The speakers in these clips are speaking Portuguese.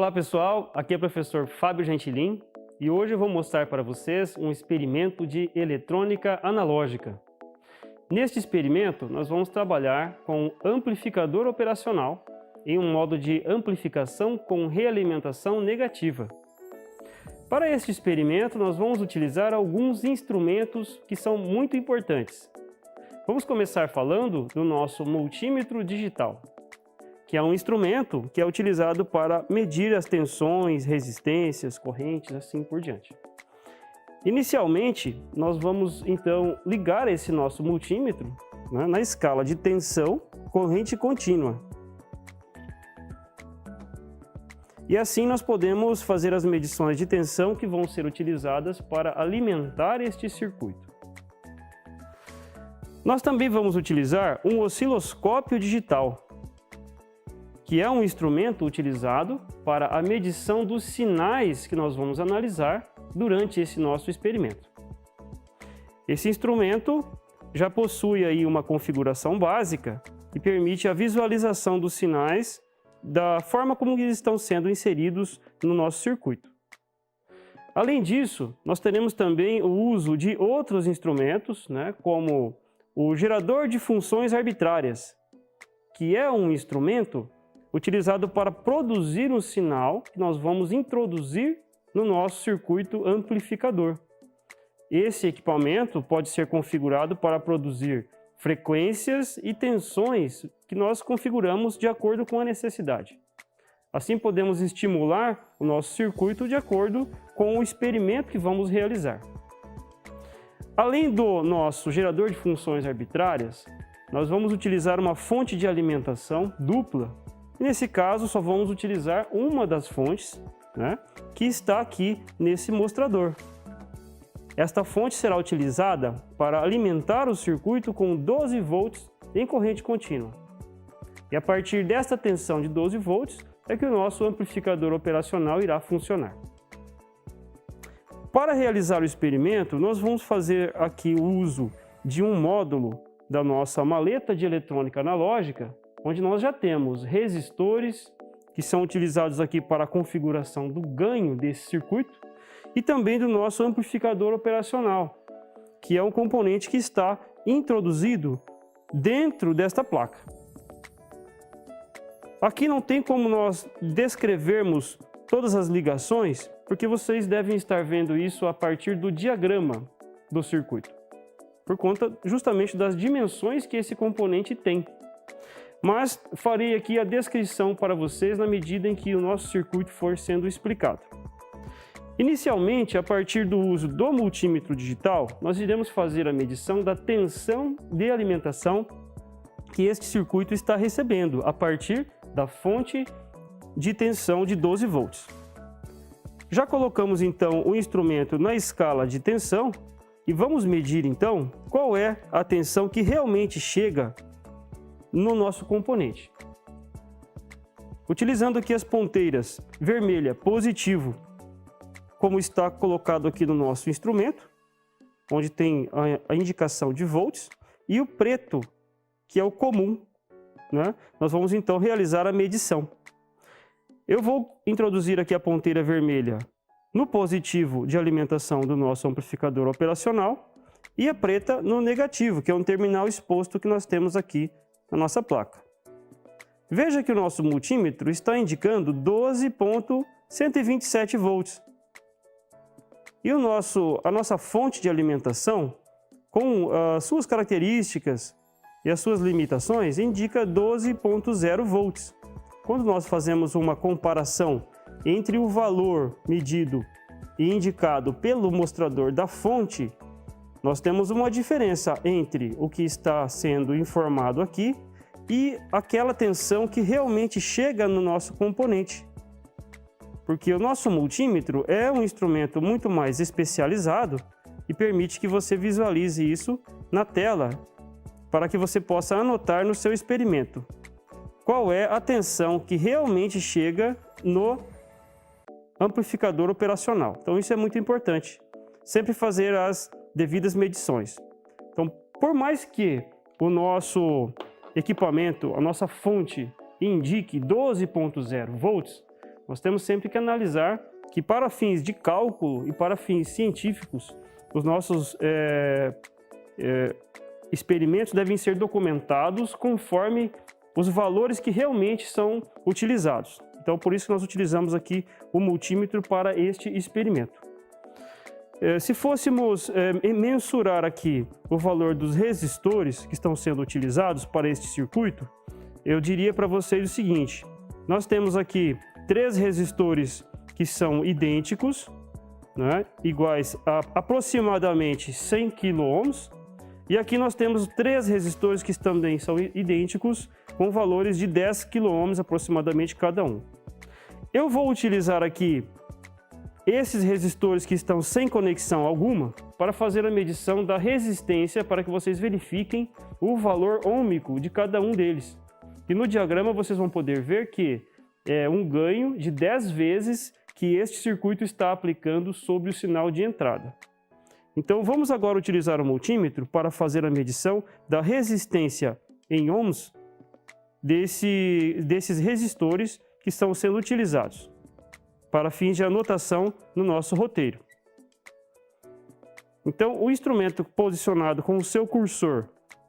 Olá pessoal, aqui é o professor Fábio Gentilin e hoje eu vou mostrar para vocês um experimento de eletrônica analógica. Neste experimento nós vamos trabalhar com um amplificador operacional em um modo de amplificação com realimentação negativa. Para este experimento nós vamos utilizar alguns instrumentos que são muito importantes. Vamos começar falando do nosso multímetro digital, que é um instrumento que é utilizado para medir as tensões, resistências, correntes, assim por diante. Inicialmente, nós vamos então ligar esse nosso multímetro na escala de tensão corrente contínua. E assim nós podemos fazer as medições de tensão que vão ser utilizadas para alimentar este circuito. Nós também vamos utilizar um osciloscópio digital, que é um instrumento utilizado para a medição dos sinais que nós vamos analisar durante esse nosso experimento. Esse instrumento já possui aí uma configuração básica que permite a visualização dos sinais da forma como eles estão sendo inseridos no nosso circuito. Além disso, nós teremos também o uso de outros instrumentos, como o gerador de funções arbitrárias, que é um instrumento utilizado para produzir um sinal que nós vamos introduzir no nosso circuito amplificador. Esse equipamento pode ser configurado para produzir frequências e tensões que nós configuramos de acordo com a necessidade. Assim podemos estimular o nosso circuito de acordo com o experimento que vamos realizar. Além do nosso gerador de funções arbitrárias, nós vamos utilizar uma fonte de alimentação dupla. Nesse caso, só vamos utilizar uma das fontes, que está aqui nesse mostrador. Esta fonte será utilizada para alimentar o circuito com 12 volts em corrente contínua. E a partir desta tensão de 12 volts é que o nosso amplificador operacional irá funcionar. Para realizar o experimento, nós vamos fazer aqui o uso de um módulo da nossa maleta de eletrônica analógica, onde nós já temos resistores que são utilizados aqui para a configuração do ganho desse circuito e também do nosso amplificador operacional, que é um componente que está introduzido dentro desta placa. Aqui não tem como nós descrevermos todas as ligações, porque vocês devem estar vendo isso a partir do diagrama do circuito, por conta justamente das dimensões que esse componente tem. Mas farei aqui a descrição para vocês na medida em que o nosso circuito for sendo explicado. Inicialmente, a partir do uso do multímetro digital, nós iremos fazer a medição da tensão de alimentação que este circuito está recebendo a partir da fonte de tensão de 12 volts. Já colocamos então o instrumento na escala de tensão e vamos medir então qual é a tensão que realmente chega no nosso componente. Utilizando aqui as ponteiras vermelha positivo, como está colocado aqui no nosso instrumento, onde tem a indicação de volts, e o preto, que é o comum, nós vamos então realizar a medição. Eu vou introduzir aqui a ponteira vermelha no positivo de alimentação do nosso amplificador operacional e a preta no negativo, que é um terminal exposto que nós temos aqui na nossa placa. Veja que o nosso multímetro está indicando 12,127 volts. E a nossa fonte de alimentação, com as suas características e as suas limitações, indica 12,0 volts. Quando nós fazemos uma comparação entre o valor medido e indicado pelo mostrador da fonte, nós temos uma diferença entre o que está sendo informado aqui e aquela tensão que realmente chega no nosso componente. Porque o nosso multímetro é um instrumento muito mais especializado e permite que você visualize isso na tela para que você possa anotar no seu experimento qual é a tensão que realmente chega no amplificador operacional. Então isso é muito importante, sempre fazer as devidas medições. Então, por mais que o nosso equipamento, a nossa fonte indique 12,0 volts, Nós temos sempre que analisar que para fins de cálculo e para fins científicos, os nossos experimentos devem ser documentados conforme os valores que realmente são utilizados. Então, por isso que nós utilizamos aqui o multímetro para este experimento. Se fôssemos mensurar aqui o valor dos resistores que estão sendo utilizados para este circuito, eu diria para vocês o seguinte: nós temos aqui 3 resistores que são idênticos, né, iguais a aproximadamente 100 kΩ, e aqui nós temos 3 resistores que também são idênticos, com valores de 10 kΩ aproximadamente cada um. Eu vou utilizar aqui esses resistores que estão sem conexão alguma para fazer a medição da resistência, para que vocês verifiquem o valor ôhmico de cada um deles. E no diagrama vocês vão poder ver que é um ganho de 10 vezes que este circuito está aplicando sobre o sinal de entrada. Então vamos agora utilizar o multímetro para fazer a medição da resistência em ohms desses resistores que estão sendo utilizados para fins de anotação no nosso roteiro. Então, o instrumento posicionado com o seu cursor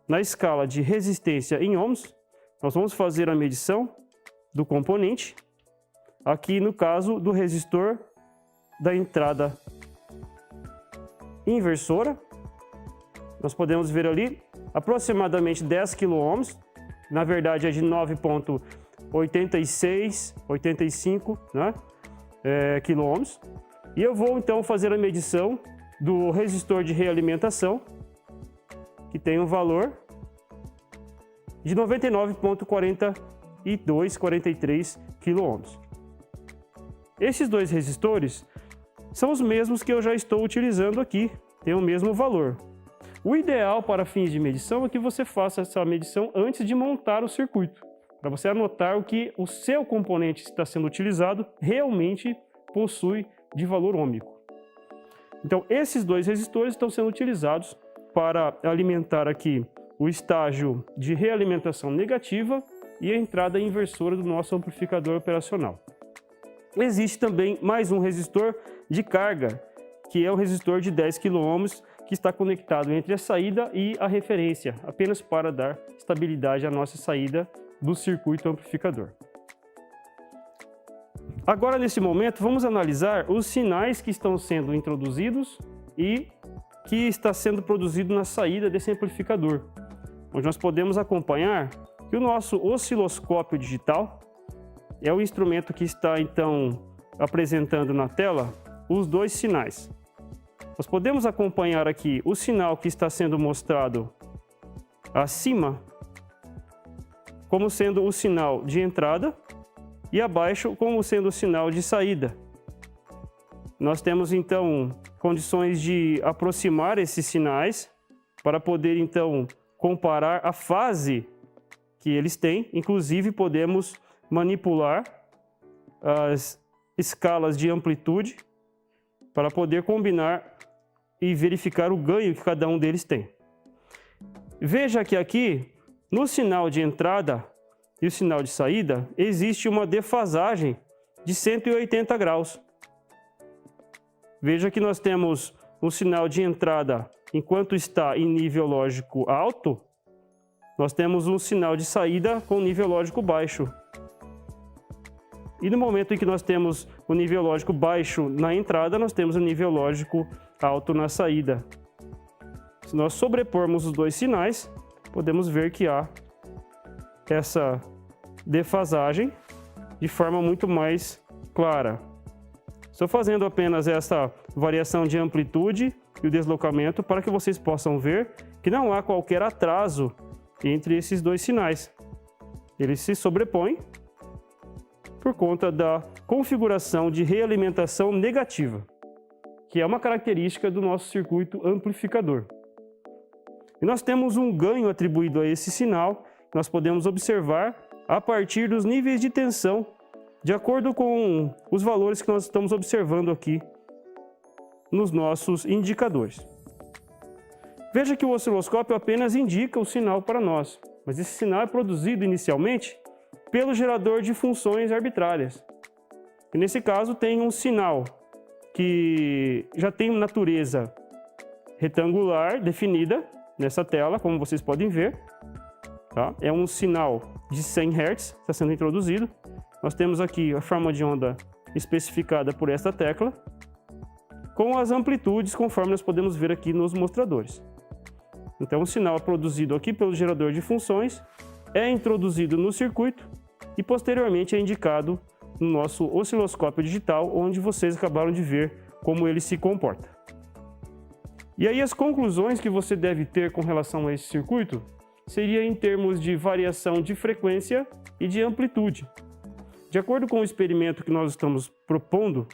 na escala de resistência em ohms, nós vamos fazer a medição do componente, aqui no caso do resistor da entrada inversora. Nós podemos ver ali aproximadamente 10 kΩ, na verdade é de 9,86, 85, né? Quilômetros. E eu vou então fazer a medição do resistor de realimentação, que tem um valor de 99,42, 43 quilômetros. Esses 2 resistores são os mesmos que eu já estou utilizando aqui, tem o mesmo valor. O ideal para fins de medição é que você faça essa medição antes de montar o circuito, para você anotar o que o seu componente que está sendo utilizado realmente possui de valor ôhmico. Então, esses 2 resistores estão sendo utilizados para alimentar aqui o estágio de realimentação negativa e a entrada inversora do nosso amplificador operacional. Existe também mais um resistor de carga, que é o resistor de 10 kΩ, que está conectado entre a saída e a referência, apenas para dar estabilidade à nossa saída do circuito amplificador. Agora, nesse momento, vamos analisar os sinais que estão sendo introduzidos e que está sendo produzido na saída desse amplificador, onde nós podemos acompanhar que o nosso osciloscópio digital é o instrumento que está, então, apresentando na tela os 2 sinais. Nós podemos acompanhar aqui o sinal que está sendo mostrado acima como sendo o sinal de entrada e abaixo como sendo o sinal de saída. Nós temos então condições de aproximar esses sinais para poder então comparar a fase que eles têm. Inclusive podemos manipular as escalas de amplitude para poder combinar e verificar o ganho que cada um deles tem. Veja que aqui, no sinal de entrada e o sinal de saída, existe uma defasagem de 180 graus. Veja que nós temos um sinal de entrada, enquanto está em nível lógico alto, nós temos um sinal de saída com nível lógico baixo. E no momento em que nós temos o nível lógico baixo na entrada, nós temos o nível lógico alto na saída. Se nós sobrepormos os 2 sinais, podemos ver que há essa defasagem de forma muito mais clara. Estou fazendo apenas essa variação de amplitude e o deslocamento para que vocês possam ver que não há qualquer atraso entre esses 2 sinais. Eles se sobrepõem por conta da configuração de realimentação negativa, que é uma característica do nosso circuito amplificador. E nós temos um ganho atribuído a esse sinal, que nós podemos observar a partir dos níveis de tensão, de acordo com os valores que nós estamos observando aqui nos nossos indicadores. Veja que o osciloscópio apenas indica o sinal para nós, mas esse sinal é produzido inicialmente pelo gerador de funções arbitrárias. E nesse caso tem um sinal que já tem natureza retangular definida nessa tela, como vocês podem ver. Tá? É um sinal de 100 Hz, está sendo introduzido. Nós temos aqui a forma de onda especificada por esta tecla, com as amplitudes conforme nós podemos ver aqui nos mostradores. Então o sinal é produzido aqui pelo gerador de funções, é introduzido no circuito e posteriormente é indicado no nosso osciloscópio digital, onde vocês acabaram de ver como ele se comporta. E aí as conclusões que você deve ter com relação a esse circuito seria em termos de variação de frequência e de amplitude. De acordo com o experimento que nós estamos propondo,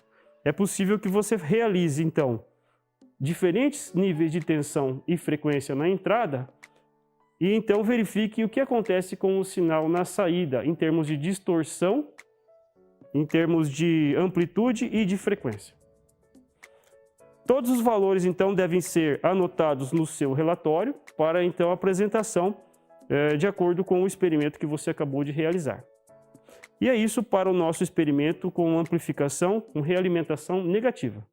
é possível que você realize, então, diferentes níveis de tensão e frequência na entrada e, então, verifique o que acontece com o sinal na saída, em termos de distorção, em termos de amplitude e de frequência. Todos os valores, então, devem ser anotados no seu relatório para, então, a apresentação de acordo com o experimento que você acabou de realizar. E é isso para o nosso experimento com amplificação com realimentação negativa.